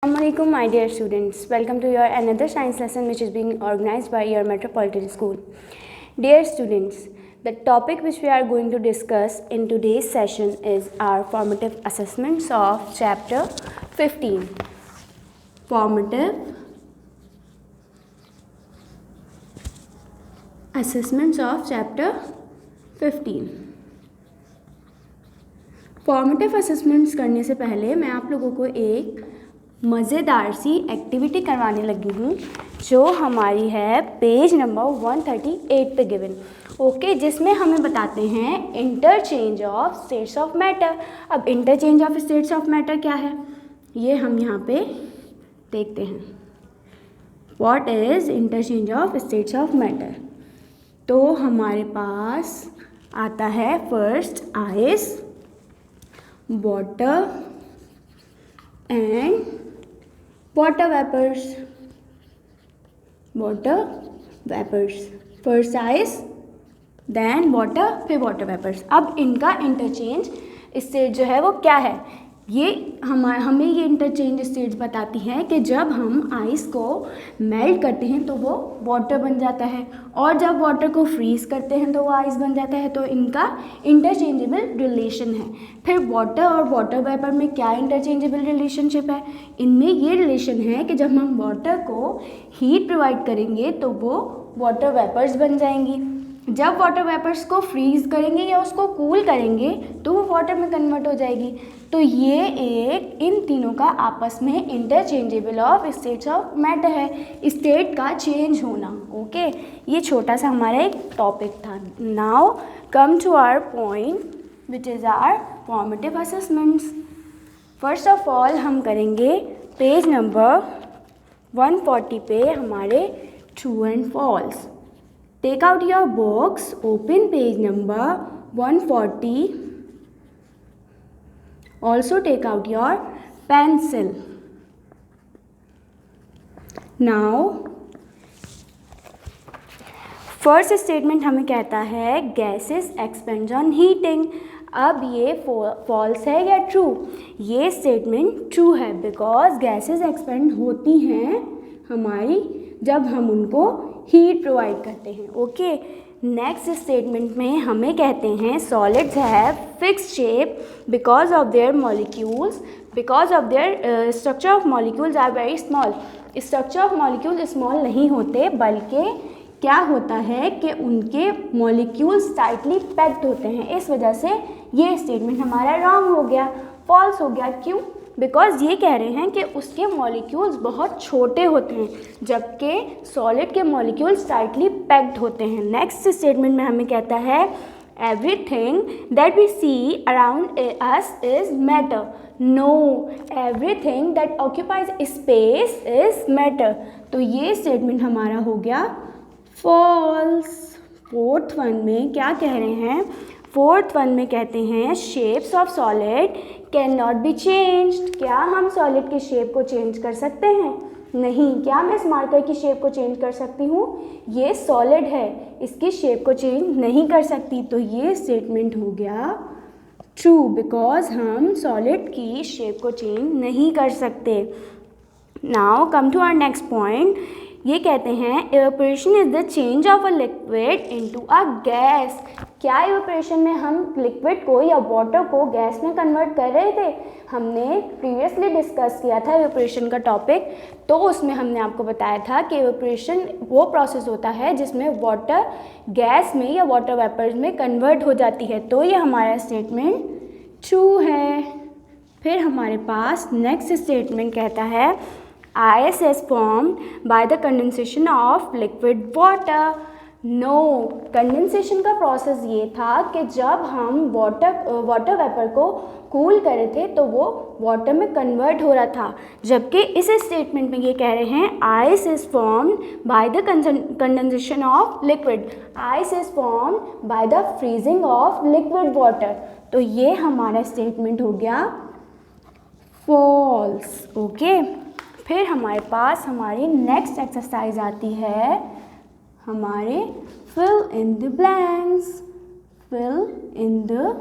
Assalamualaikum my dear students, welcome to your another science lesson which is being organized by your Metropolitan School. Dear students, the topic which we are going to discuss in today's session is our formative assessments of chapter 15. Formative assessments of chapter 15. Formative assessments करने से पहले मैं आप लोगों को एक मज़ेदार सी activity करवाने लगी हूँ जो हमारी है पेज नंबर 138 पे गिवन ओके, जिसमें हमें बताते हैं interchange of states of matter. अब interchange of states of matter क्या है ये हम यहाँ पे देखते हैं. What is interchange of states of matter. तो हमारे पास आता है first ice, water and water vapors. First ice, then water, फिर water vapors. अब इनका इंटरचेंज स्टेट जो है वो क्या है, ये हमें ये इंटरचेंज स्टेट्स बताती हैं कि जब हम आइस को मेल्ट करते हैं तो वो वाटर बन जाता है और जब वाटर को फ्रीज करते हैं तो वो आइस बन जाता है. तो इनका इंटरचेंजेबल रिलेशन है. फिर वाटर और वाटर वेपर में क्या इंटरचेंजेबल रिलेशनशिप है, इनमें ये रिलेशन है कि जब हम वाटर को हीट प्रोवाइड करेंगे तो वो वाटर वेपर्स बन जाएंगी. जब वाटर वेपर्स को फ्रीज करेंगे या उसको कूल करेंगे तो वो वाटर में कन्वर्ट हो जाएगी. तो ये एक इन तीनों का आपस में interchangeable of states of matter है, स्टेट का चेंज होना. ओके, ये छोटा सा हमारा एक टॉपिक था. Now come to our point which is our formative assessments. First of all हम करेंगे पेज नंबर 140 पे हमारे true and false. Take out your books, open page number 140. Also take out your pencil. Now, first statement हमें कहता है gases expand on heating. अब ये false है या ट्रू. ये स्टेटमेंट ट्रू है बिकॉज गैसेस एक्सपेंड होती हैं हमारी जब हम उनको हीट प्रोवाइड करते हैं. ओके, नेक्स्ट स्टेटमेंट में हमें कहते हैं solids have fixed shape because of their molecules, because of their structure of molecules are very small. Structure of molecule small नहीं होते बल्कि क्या होता है कि उनके मॉलिक्यूल्स टाइटली पैक्ड होते हैं. इस वजह से ये स्टेटमेंट हमारा रॉन्ग हो गया, फॉल्स हो गया. क्यों? बिकॉज ये कह रहे हैं कि उसके मॉलिक्यूल्स बहुत छोटे होते हैं जबकि सॉलिड के मॉलिक्यूल्स टाइटली पैक्ड होते हैं. नेक्स्ट स्टेटमेंट में हमें कहता है everything that we see around us is matter. No, everything that occupies space is matter. तो ये स्टेटमेंट हमारा हो गया फॉल्स. फोर्थ वन में क्या कह रहे हैं, फोर्थ वन में कहते हैं shapes of solid can not be changed. क्या हम सॉलिड की शेप को चेंज कर सकते हैं? नहीं. क्या मैं इस मार्कर की शेप को चेंज कर सकती हूँ? ये सॉलिड है, इसकी शेप को चेंज नहीं कर सकती. तो ये स्टेटमेंट हो गया ट्रू बिकॉज हम सॉलिड की शेप को चेंज नहीं कर सकते. Now come to our next point. ये कहते हैं evaporation is the change of a liquid into a gas. क्या इवेपोरेशन में हम लिक्विड को या वाटर को गैस में कन्वर्ट कर रहे थे? हमने प्रीवियसली डिस्कस किया था इवेपोरेशन का टॉपिक. तो उसमें हमने आपको बताया था कि इवेपोरेशन वो प्रोसेस होता है जिसमें वाटर गैस में या वाटर वेपर्स में कन्वर्ट हो जाती है. तो ये हमारा स्टेटमेंट ट्रू है. फिर हमारे पास नेक्स्ट स्टेटमेंट कहता है ice is formed by the condensation of liquid water. No, condensation का प्रोसेस ये था कि जब हम वाटर वेपर को कूल कर रहे थे तो वो वाटर में कन्वर्ट हो रहा था. जबकि इस स्टेटमेंट में ये कह रहे हैं ice is formed by the condensation of liquid. Ice is formed by the freezing of liquid water. तो ये हमारा स्टेटमेंट हो गया फॉल्स. ओके, फिर हमारे पास हमारी नेक्स्ट एक्सरसाइज आती है हमारे fill in the blanks. Fill in the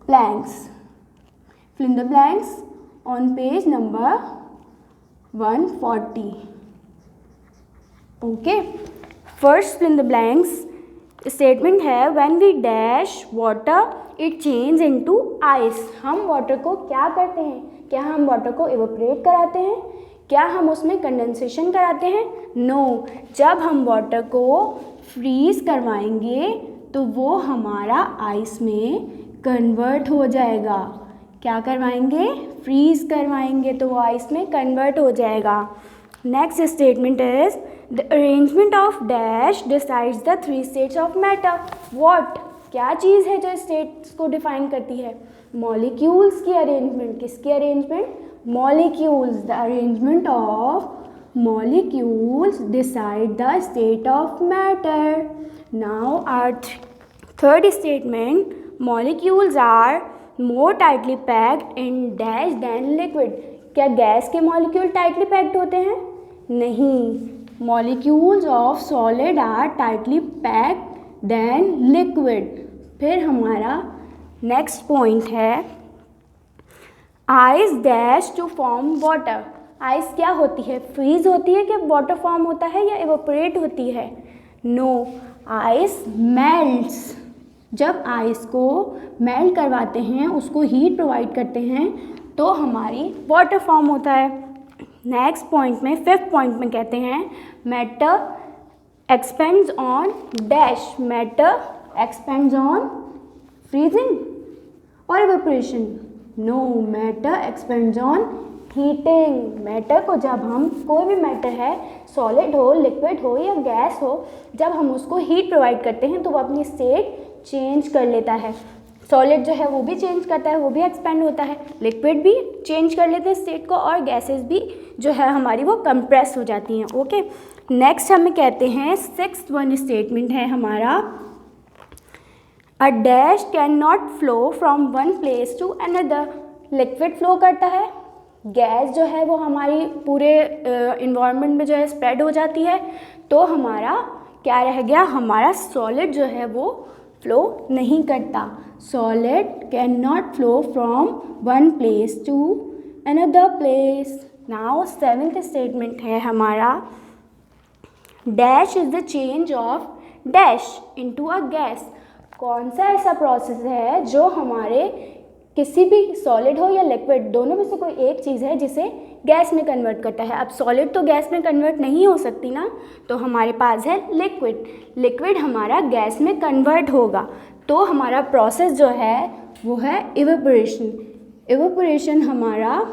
blanks. Fill in the blanks on page number 140. Okay, first in the blanks statement है when we dash water it change into ice. हम water को क्या करते हैं? क्या हम वाटर को evaporate कराते हैं? क्या हम उसमें कंडेंसेशन कराते हैं? नो, जब हम वाटर को फ्रीज करवाएंगे तो वो हमारा आइस में कन्वर्ट हो जाएगा। क्या करवाएंगे? फ्रीज करवाएंगे तो वो आइस में कन्वर्ट हो जाएगा। Next statement is the arrangement of dash decides the 3 states of matter. What, क्या चीज़ है जो स्टेट्स को डिफाइन करती है? मॉलिक्यूल्स की अरेंजमेंट। किसकी arrangement? Molecules. The arrangement of molecules decide the state of matter. Now our third statement, molecules are more tightly packed in dash than liquid. क्या gas के मॉलिक्यूल टाइटली पैक्ड होते हैं? नहीं, molecules of solid are tightly packed than liquid. फिर हमारा next point है ice dash to form water. Ice क्या होती है? फ्रीज होती है कि वाटर फॉर्म होता है या इवेपोरेट होती है? No, ice melts. जब आइस को मेल्ट करवाते हैं, उसको हीट प्रोवाइड करते हैं, तो हमारी वाटर फॉर्म होता है। नेक्स्ट पॉइंट में, फिफ्थ पॉइंट में कहते हैं matter expands on dash. Matter expands on freezing और evaporation? No, matter expands on heating. Matter को जब हम, कोई भी मैटर है, सॉलिड हो, लिक्विड हो या गैस हो, जब हम उसको हीट प्रोवाइड करते हैं तो वो अपनी स्टेट चेंज कर लेता है। सॉलिड जो है वो भी चेंज करता है, वो भी एक्सपेंड होता है, लिक्विड भी चेंज कर लेते हैं स्टेट को, और गैसेस भी जो है हमारी वो कंप्रेस हो जाती हैं। ओके, नेक्स्ट हमें कहते हैं सिक्स्थ वन स्टेटमेंट है हमारा a dash can not flow from one place to another. Liquid flow करता है, गैस जो है वो हमारी पूरे इन्वायरमेंट में जो है स्प्रेड हो जाती है, तो हमारा क्या रह गया? हमारा सॉलिड जो है वो फ्लो नहीं करता। Solid can not flow from one place to another place. Now seventh statement है हमारा dash is the change of dash into a gas. कौन सा ऐसा प्रोसेस है जो हमारे किसी भी सॉलिड हो या लिक्विड, दोनों में से कोई एक चीज़ है जिसे गैस में कन्वर्ट करता है? अब सॉलिड तो गैस में कन्वर्ट नहीं हो सकती ना, तो हमारे पास है लिक्विड। लिक्विड हमारा गैस में कन्वर्ट होगा, तो हमारा प्रोसेस जो है वो है इवेपोरेशन। इवेपोरेशन हमारा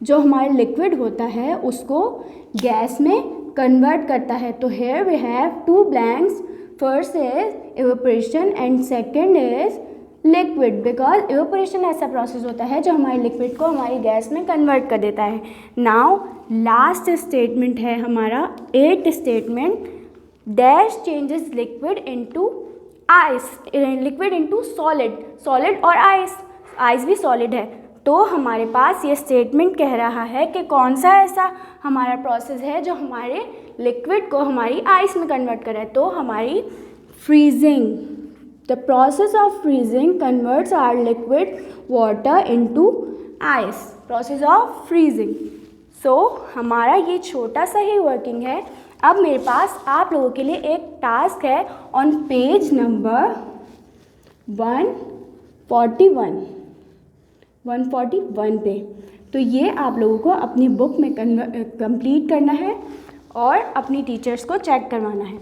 जो हमारा लिक्विड होता है उसको गैस में कन्वर्ट करता है। तो here we have 2 blanks. First is evaporation and second is liquid, because evaporation ऐसा प्रोसेस होता है जो हमारे लिक्विड को हमारी गैस में कन्वर्ट कर देता है। नाउ लास्ट स्टेटमेंट है हमारा 8th statement dash changes liquid into ice, liquid into solid. Solid और आइस भी सॉलिड है, तो हमारे पास ये स्टेटमेंट कह रहा है कि कौन सा ऐसा हमारा प्रोसेस है जो हमारे लिक्विड को हमारी आइस में कन्वर्ट करे, तो हमारी freezing. The process of freezing converts our liquid water into ice. Process of freezing. So हमारा ये छोटा सा ही वर्किंग है। अब मेरे पास आप लोगों के लिए एक टास्क है ऑन पेज नंबर 141 पे। तो ये आप लोगों को अपनी बुक में कंप्लीट करना है और अपनी टीचर्स को चेक करवाना है।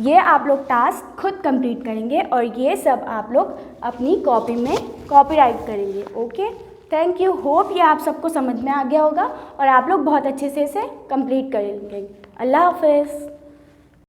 ये आप लोग टास्क खुद कंप्लीट करेंगे और ये सब आप लोग अपनी कॉपी में कॉपीराइट करेंगे। Okay, thank you. होप ये आप सबको समझ में आ गया होगा और आप लोग बहुत अच्छे से इसे कंप्लीट करेंगे। अल्लाह हाफिज़।